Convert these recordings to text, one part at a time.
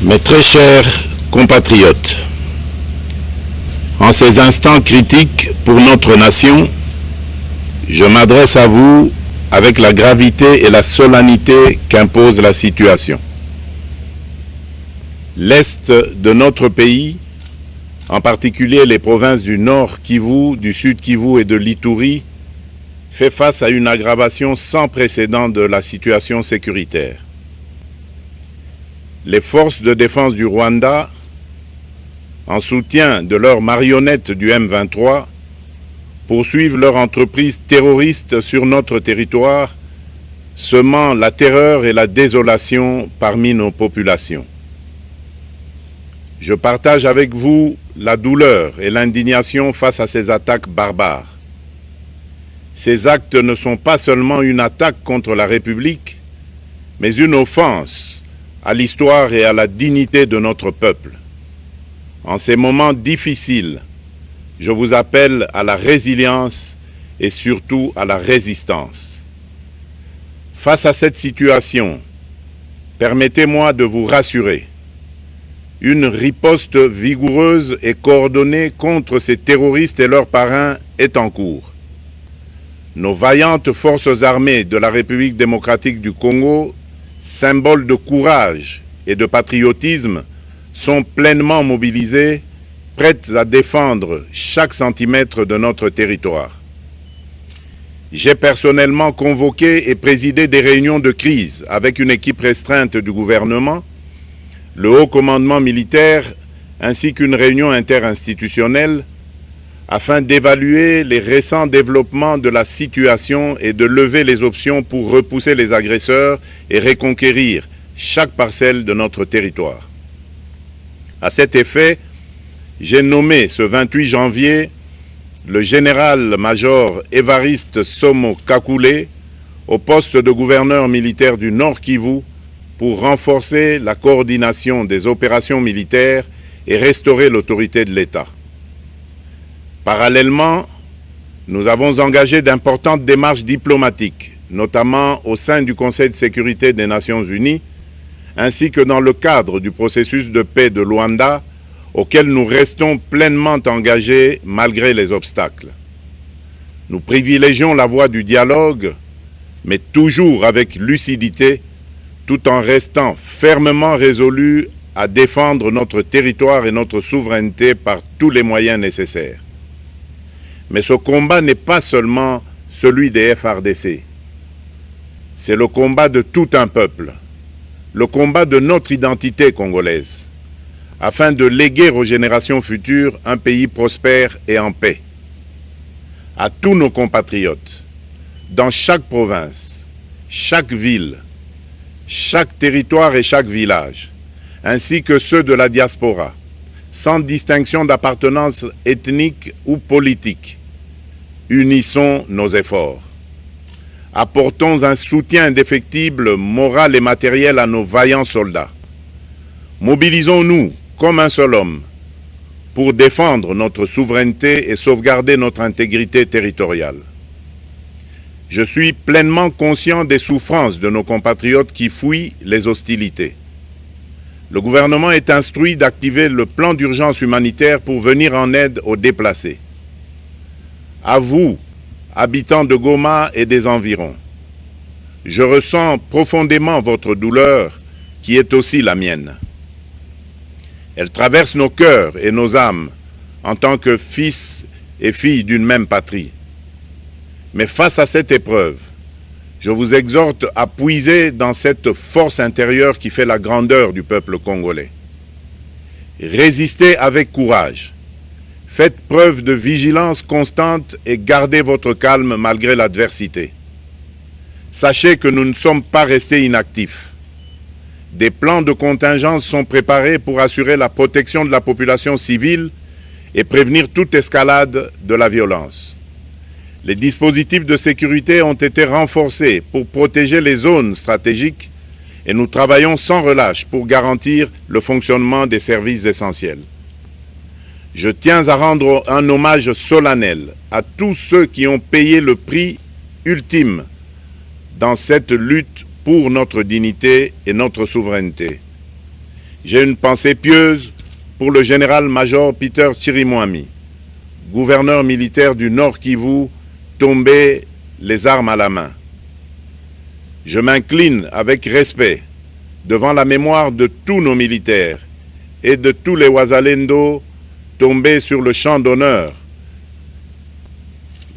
Mes très chers compatriotes, en ces instants critiques pour notre nation, je m'adresse à vous avec la gravité et la solennité qu'impose la situation. L'Est de notre pays, en particulier les provinces du Nord Kivu, du Sud Kivu et de l'Ituri, fait face à une aggravation sans précédent de la situation sécuritaire. Les forces de défense du Rwanda, en soutien de leurs marionnettes du M23, poursuivent leur entreprise terroriste sur notre territoire, semant la terreur et la désolation parmi nos populations. Je partage avec vous la douleur et l'indignation face à ces attaques barbares. Ces actes ne sont pas seulement une attaque contre la République, mais une offense à l'histoire et à la dignité de notre peuple. En ces moments difficiles, je vous appelle à la résilience et surtout à la résistance. Face à cette situation, permettez-moi de vous rassurer. Une riposte vigoureuse et coordonnée contre ces terroristes et leurs parrains est en cours. Nos vaillantes forces armées de la République démocratique du Congo, symboles de courage et de patriotisme, sont pleinement mobilisées, prêtes à défendre chaque centimètre de notre territoire. J'ai personnellement convoqué et présidé des réunions de crise avec une équipe restreinte du gouvernement, le haut commandement militaire ainsi qu'une réunion interinstitutionnelle afin d'évaluer les récents développements de la situation et de lever les options pour repousser les agresseurs et reconquérir chaque parcelle de notre territoire. À cet effet, j'ai nommé ce 28 janvier le général-major Évariste Somo Kakule au poste de gouverneur militaire du Nord Kivu pour renforcer la coordination des opérations militaires et restaurer l'autorité de l'État. Parallèlement, nous avons engagé d'importantes démarches diplomatiques, notamment au sein du Conseil de sécurité des Nations Unies, ainsi que dans le cadre du processus de paix de Luanda, auquel nous restons pleinement engagés malgré les obstacles. Nous privilégions la voie du dialogue, mais toujours avec lucidité, tout en restant fermement résolus à défendre notre territoire et notre souveraineté par tous les moyens nécessaires. Mais ce combat n'est pas seulement celui des FARDC. C'est le combat de tout un peuple, le combat de notre identité congolaise, afin de léguer aux générations futures un pays prospère et en paix. À tous nos compatriotes, dans chaque province, chaque ville, chaque territoire et chaque village, ainsi que ceux de la diaspora, sans distinction d'appartenance ethnique ou politique, unissons nos efforts. Apportons un soutien indéfectible, moral et matériel à nos vaillants soldats. Mobilisons-nous comme un seul homme pour défendre notre souveraineté et sauvegarder notre intégrité territoriale. Je suis pleinement conscient des souffrances de nos compatriotes qui fuient les hostilités. Le gouvernement est instruit d'activer le plan d'urgence humanitaire pour venir en aide aux déplacés. À vous, habitants de Goma et des environs, je ressens profondément votre douleur qui est aussi la mienne. Elle traverse nos cœurs et nos âmes en tant que fils et filles d'une même patrie. Mais face à cette épreuve, je vous exhorte à puiser dans cette force intérieure qui fait la grandeur du peuple congolais. Résistez avec courage. Faites preuve de vigilance constante et gardez votre calme malgré l'adversité. Sachez que nous ne sommes pas restés inactifs. Des plans de contingence sont préparés pour assurer la protection de la population civile et prévenir toute escalade de la violence. Les dispositifs de sécurité ont été renforcés pour protéger les zones stratégiques et nous travaillons sans relâche pour garantir le fonctionnement des services essentiels. Je tiens à rendre un hommage solennel à tous ceux qui ont payé le prix ultime dans cette lutte pour notre dignité et notre souveraineté. J'ai une pensée pieuse pour le général-major Peter Chirimwami, gouverneur militaire du Nord Kivu, tombé les armes à la main. Je m'incline avec respect devant la mémoire de tous nos militaires et de tous les Wazalendo tombés sur le champ d'honneur.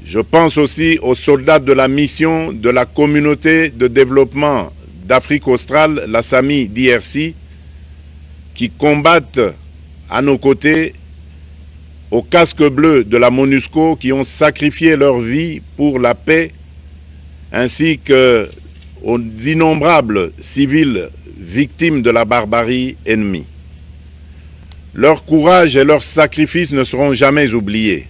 Je pense aussi aux soldats de la mission de la communauté de développement d'Afrique australe, la SAMI DRC, qui combattent à nos côtés, aux casques bleus de la MONUSCO, qui ont sacrifié leur vie pour la paix, ainsi qu'aux innombrables civils victimes de la barbarie ennemie. Leur courage et leur sacrifice ne seront jamais oubliés,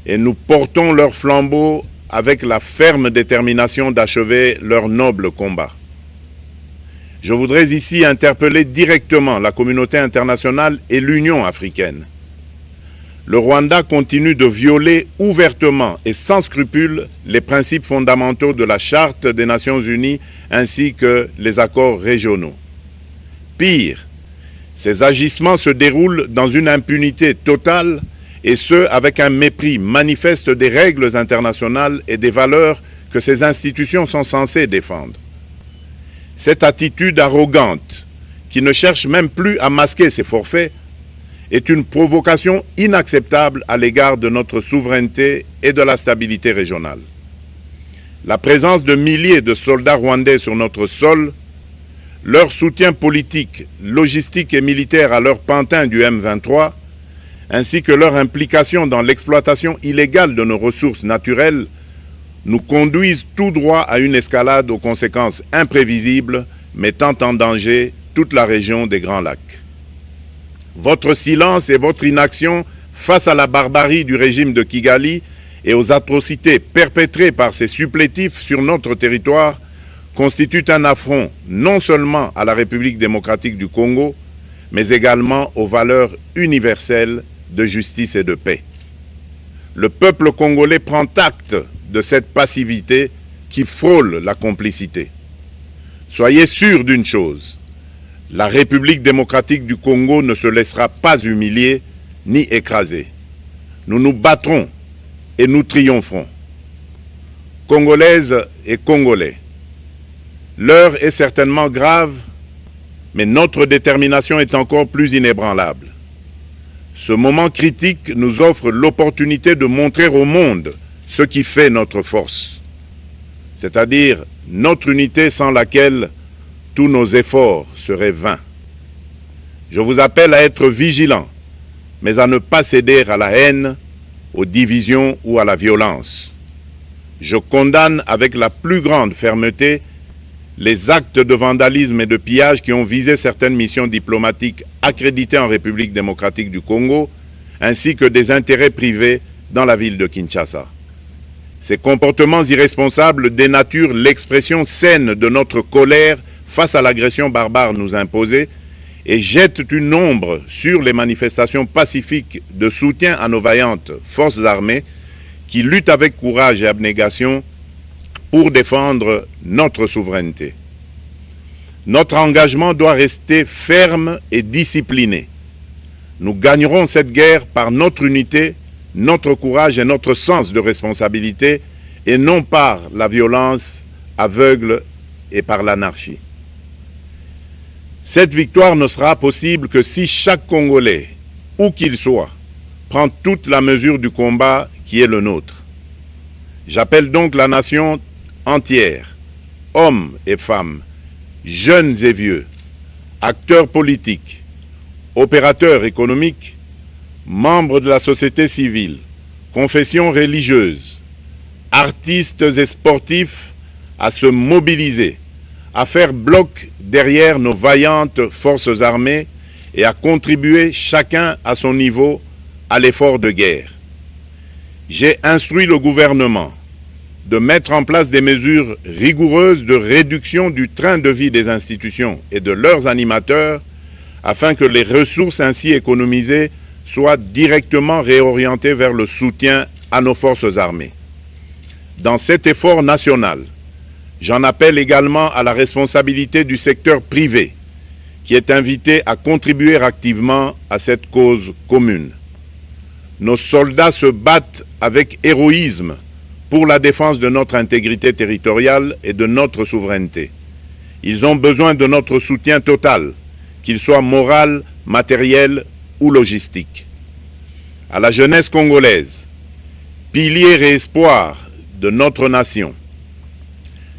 et nous portons leur flambeau avec la ferme détermination d'achever leur noble combat. Je voudrais ici interpeller directement la communauté internationale et l'Union africaine. Le Rwanda continue de violer ouvertement et sans scrupule les principes fondamentaux de la Charte des Nations Unies ainsi que les accords régionaux. Pire, ces agissements se déroulent dans une impunité totale et ce, avec un mépris manifeste des règles internationales et des valeurs que ces institutions sont censées défendre. Cette attitude arrogante, qui ne cherche même plus à masquer ses forfaits, est une provocation inacceptable à l'égard de notre souveraineté et de la stabilité régionale. La présence de milliers de soldats rwandais sur notre sol, leur soutien politique, logistique et militaire à leur pantin du M23, ainsi que leur implication dans l'exploitation illégale de nos ressources naturelles, nous conduisent tout droit à une escalade aux conséquences imprévisibles, mettant en danger toute la région des Grands Lacs. Votre silence et votre inaction face à la barbarie du régime de Kigali et aux atrocités perpétrées par ses supplétifs sur notre territoire constituent un affront non seulement à la République démocratique du Congo, mais également aux valeurs universelles de justice et de paix. Le peuple congolais prend acte de cette passivité qui frôle la complicité. Soyez sûrs d'une chose, la République démocratique du Congo ne se laissera pas humilier ni écraser. Nous nous battrons et nous triompherons. Congolaises et Congolais, l'heure est certainement grave, mais notre détermination est encore plus inébranlable. Ce moment critique nous offre l'opportunité de montrer au monde ce qui fait notre force, c'est-à-dire notre unité sans laquelle tous nos efforts seraient vains. Je vous appelle à être vigilants, mais à ne pas céder à la haine, aux divisions ou à la violence. Je condamne avec la plus grande fermeté les actes de vandalisme et de pillage qui ont visé certaines missions diplomatiques accréditées en République démocratique du Congo, ainsi que des intérêts privés dans la ville de Kinshasa. Ces comportements irresponsables dénaturent l'expression saine de notre colère face à l'agression barbare nous imposée et jettent une ombre sur les manifestations pacifiques de soutien à nos vaillantes forces armées qui luttent avec courage et abnégation pour défendre notre souveraineté. Notre engagement doit rester ferme et discipliné. Nous gagnerons cette guerre par notre unité, notre courage et notre sens de responsabilité, et non par la violence aveugle et par l'anarchie. Cette victoire ne sera possible que si chaque Congolais, où qu'il soit, prend toute la mesure du combat qui est le nôtre. J'appelle donc la nation entière, hommes et femmes, jeunes et vieux, acteurs politiques, opérateurs économiques, membres de la société civile, confessions religieuses, artistes et sportifs à se mobiliser, à faire bloc derrière nos vaillantes forces armées et à contribuer chacun à son niveau à l'effort de guerre. J'ai instruit le gouvernement de mettre en place des mesures rigoureuses de réduction du train de vie des institutions et de leurs animateurs afin que les ressources ainsi économisées soient directement réorientées vers le soutien à nos forces armées. Dans cet effort national, j'en appelle également à la responsabilité du secteur privé qui est invité à contribuer activement à cette cause commune. Nos soldats se battent avec héroïsme pour la défense de notre intégrité territoriale et de notre souveraineté. Ils ont besoin de notre soutien total, qu'il soit moral, matériel ou logistique. À la jeunesse congolaise, pilier et espoir de notre nation,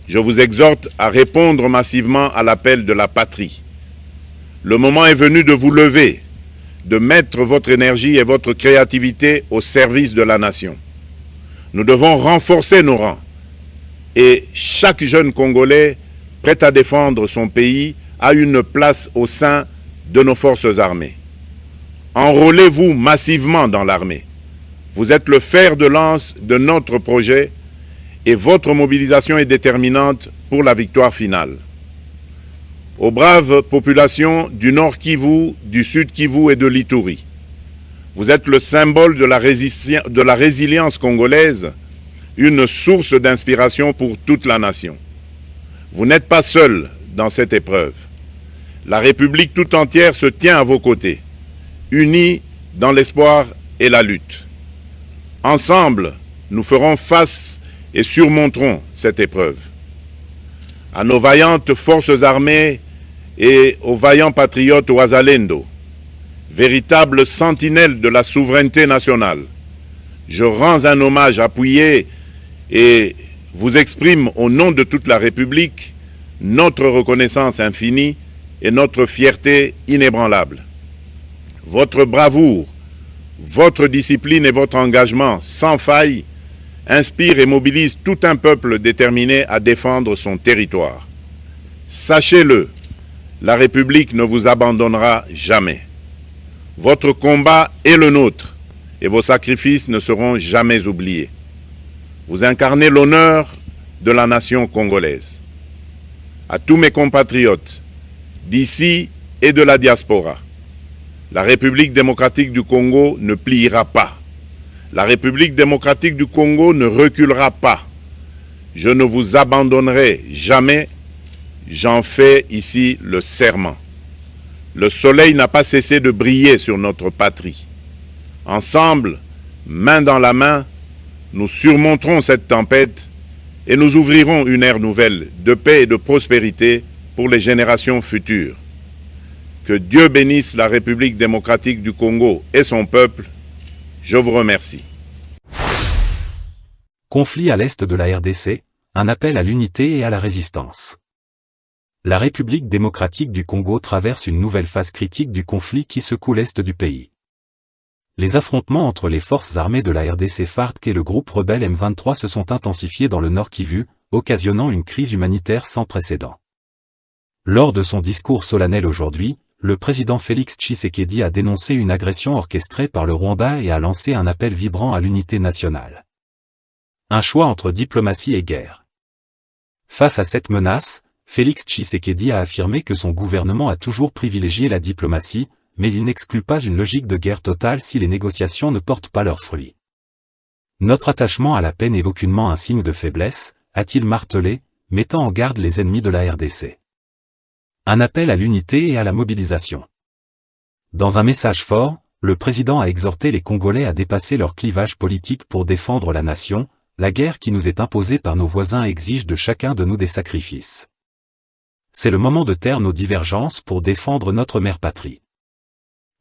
je vous exhorte à répondre massivement à l'appel de la patrie. Le moment est venu de vous lever, de mettre votre énergie et votre créativité au service de la nation. Nous devons renforcer nos rangs et chaque jeune Congolais prêt à défendre son pays a une place au sein de nos forces armées. Enrôlez-vous massivement dans l'armée. Vous êtes le fer de lance de notre projet et votre mobilisation est déterminante pour la victoire finale. Aux braves populations du Nord Kivu, du Sud Kivu et de l'Ituri, vous êtes le symbole de la résilience congolaise, une source d'inspiration pour toute la nation. Vous n'êtes pas seuls dans cette épreuve. La République tout entière se tient à vos côtés, unis dans l'espoir et la lutte. Ensemble, nous ferons face et surmonterons cette épreuve. À nos vaillantes forces armées et aux vaillants patriotes Wazalendo, véritables sentinelles de la souveraineté nationale, je rends un hommage appuyé et vous exprime au nom de toute la République notre reconnaissance infinie et notre fierté inébranlable. Votre bravoure, votre discipline et votre engagement sans faille inspirent et mobilisent tout un peuple déterminé à défendre son territoire. Sachez-le, la République ne vous abandonnera jamais. Votre combat est le nôtre et vos sacrifices ne seront jamais oubliés. Vous incarnez l'honneur de la nation congolaise. À tous mes compatriotes, d'ici et de la diaspora, la République démocratique du Congo ne pliera pas. La République démocratique du Congo ne reculera pas. Je ne vous abandonnerai jamais. J'en fais ici le serment. Le soleil n'a pas cessé de briller sur notre patrie. Ensemble, main dans la main, nous surmonterons cette tempête et nous ouvrirons une ère nouvelle de paix et de prospérité pour les générations futures. Que Dieu bénisse la République démocratique du Congo et son peuple. Je vous remercie. Conflit à l'est de la RDC, un appel à l'unité et à la résistance. La République démocratique du Congo traverse une nouvelle phase critique du conflit qui secoue l'est du pays. Les affrontements entre les forces armées de la RDC FARC et le groupe rebelle M23 se sont intensifiés dans le Nord Kivu, occasionnant une crise humanitaire sans précédent. Lors de son discours solennel aujourd'hui, le président Félix Tshisekedi a dénoncé une agression orchestrée par le Rwanda et a lancé un appel vibrant à l'unité nationale. Un choix entre diplomatie et guerre. Face à cette menace, Félix Tshisekedi a affirmé que son gouvernement a toujours privilégié la diplomatie, mais il n'exclut pas une logique de guerre totale si les négociations ne portent pas leurs fruits. Notre attachement à la paix n'est aucunement un signe de faiblesse, a-t-il martelé, mettant en garde les ennemis de la RDC. Un appel à l'unité et à la mobilisation. Dans un message fort, le président a exhorté les Congolais à dépasser leur clivage politique pour défendre la nation. La guerre qui nous est imposée par nos voisins exige de chacun de nous des sacrifices. C'est le moment de taire nos divergences pour défendre notre mère patrie.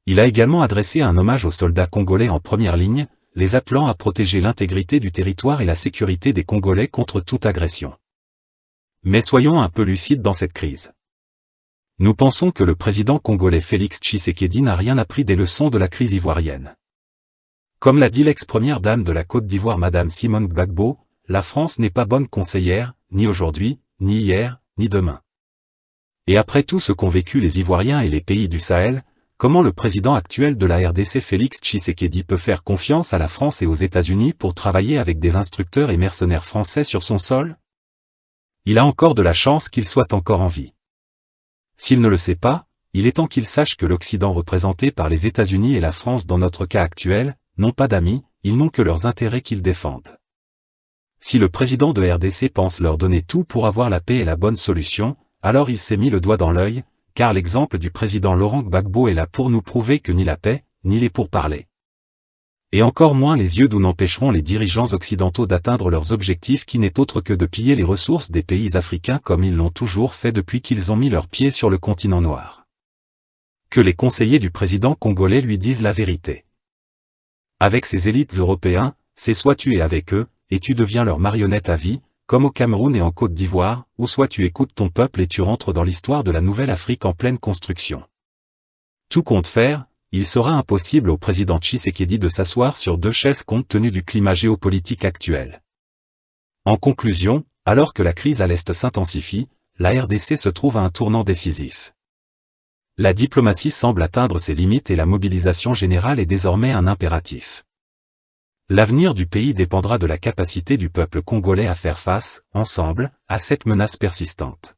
Il a également adressé un hommage aux soldats congolais en première ligne, les appelant à protéger l'intégrité du territoire et la sécurité des Congolais contre toute agression. Mais soyons un peu lucides dans cette crise. Nous pensons que le président congolais Félix Tshisekedi n'a rien appris des leçons de la crise ivoirienne. Comme l'a dit l'ex-première dame de la Côte d'Ivoire Madame Simone Gbagbo, la France n'est pas bonne conseillère, ni aujourd'hui, ni hier, ni demain. Et après tout ce qu'ont vécu les Ivoiriens et les pays du Sahel, comment le président actuel de la RDC Félix Tshisekedi peut faire confiance à la France et aux États-Unis pour travailler avec des instructeurs et mercenaires français sur son sol? Il a encore de la chance qu'il soit encore en vie. S'il ne le sait pas, il est temps qu'il sache que l'Occident représenté par les États-Unis et la France dans notre cas actuel, n'ont pas d'amis, ils n'ont que leurs intérêts qu'ils défendent. Si le président de RDC pense leur donner tout pour avoir la paix et la bonne solution, alors il s'est mis le doigt dans l'œil, car l'exemple du président Laurent Gbagbo est là pour nous prouver que ni la paix, ni les pourparlers, et encore moins les yeux doux n'empêcheront les dirigeants occidentaux d'atteindre leurs objectifs qui n'est autre que de piller les ressources des pays africains comme ils l'ont toujours fait depuis qu'ils ont mis leurs pieds sur le continent noir. Que les conseillers du président congolais lui disent la vérité. Avec ces élites européens, c'est soit tu es avec eux, et tu deviens leur marionnette à vie, comme au Cameroun et en Côte d'Ivoire, ou soit tu écoutes ton peuple et tu rentres dans l'histoire de la nouvelle Afrique en pleine construction. Tout compte faire, il sera impossible au président Tshisekedi de s'asseoir sur deux chaises compte tenu du climat géopolitique actuel. En conclusion, alors que la crise à l'Est s'intensifie, la RDC se trouve à un tournant décisif. La diplomatie semble atteindre ses limites et la mobilisation générale est désormais un impératif. L'avenir du pays dépendra de la capacité du peuple congolais à faire face, ensemble, à cette menace persistante.